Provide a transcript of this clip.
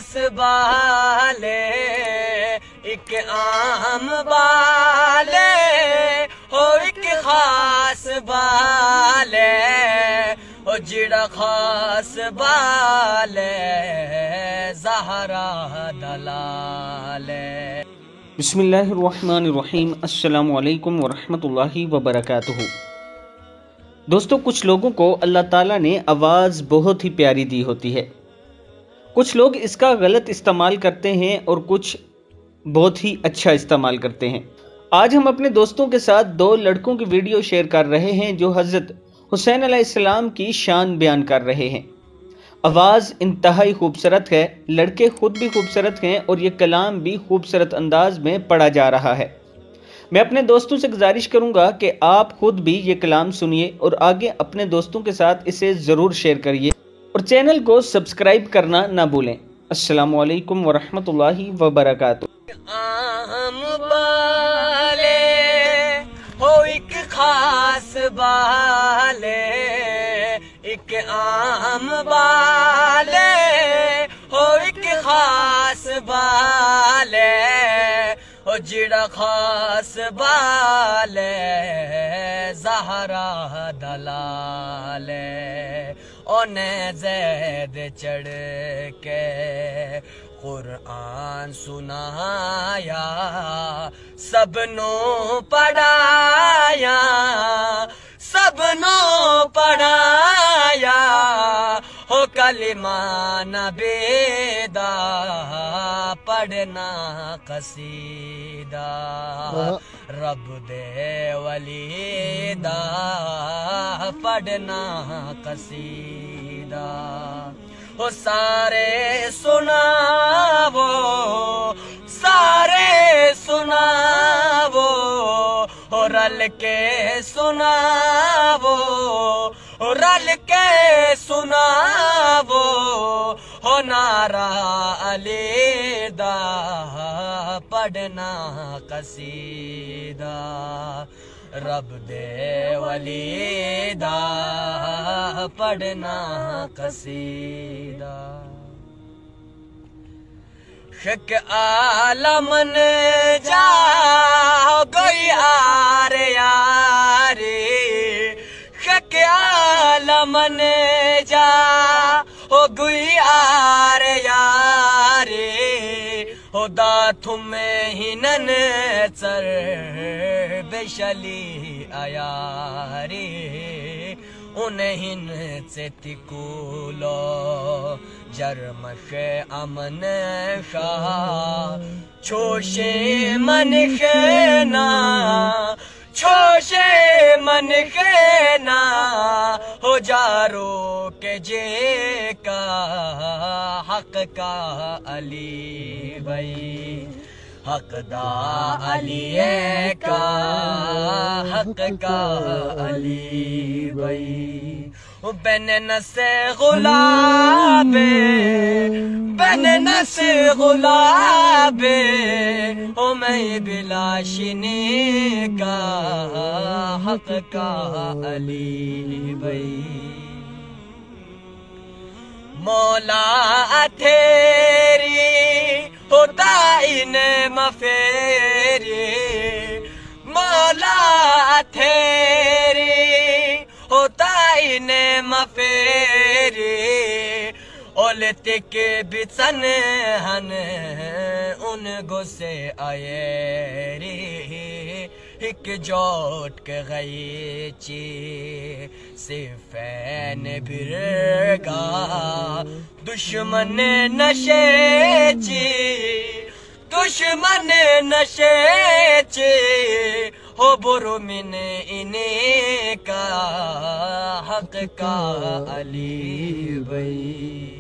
خاص بالے ایک عام بالے ہو ایک خاص بالے او جڑا خاص بالے زہرا دلالے۔ بسم اللہ الرحمن الرحیم۔ السلام علیکم ورحمۃ اللہ وبرکاتہ۔ دوستو، کچھ لوگوں کو اللہ تعالیٰ نے آواز بہت ہی پیاری دی ہوتی ہے، کچھ لوگ اس کا غلط استعمال کرتے ہیں اور کچھ بہت ہی اچھا استعمال کرتے ہیں۔ آج ہم اپنے دوستوں کے ساتھ دو لڑکوں کی ویڈیو شیئر کر رہے ہیں جو حضرت حسین علیہ السلام کی شان بیان کر رہے ہیں۔ آواز انتہائی خوبصورت ہے، لڑکے خود بھی خوبصورت ہیں اور یہ کلام بھی خوبصورت انداز میں پڑھا جا رہا ہے۔ میں اپنے دوستوں سے گزارش کروں گا کہ آپ خود بھی یہ کلام سنیے اور آگے اپنے دوستوں کے ساتھ اسے ضرور شیئر کریے اور چینل کو سبسکرائب کرنا نہ بھولیں۔ السلام علیکم ورحمۃ اللہ وبرکاتہ۔ عام بالے ہو ایک خاص بالے ایک عام بالے ہو ایک خاص بالے او جڑا خاص بالے زہرا دلالے اونے زید چڑھ کے قرآن سنایا سب نو پڑھایا سب نو پڑھایا ہو کلمہ نبی دا پڑھنا قصیدہ رب دے ولی دا پڑھنا قصیدہ وہ سارے سناو سارے سناو اور رل کے سناو اور رل کے سناو ہو نعرہ علی دا پڑھنا قصیدہ رب دے ولی دا پڑھنا قصیدہ شک عالم جا گئی آر یاری شک عالم جا ہو گئی آر یاری ہو دا تمہیں ہنن چر بشلی آیاری انہیں سے تکولو جرمش امن شاہ چھوشے من خینا چھوشے من خینا ہو جارو کے جے کا حق کا علی بھائی حق دا علی کا حق کا علی بھائی بین نس غلاب بین نس غلاب او میں بلاشنی کا حق کا علی بھائی مولا تیری ہوتا ان مفیری مولا تیری ہوتا ان مفیری اولت کے بچن ہن ان گسے آئے ری ایک جوٹ کے گئی چی صفین برگا دشمن نشے چی دشمن نشے چی ہو برو من انہیں کا حق کا علی بھائی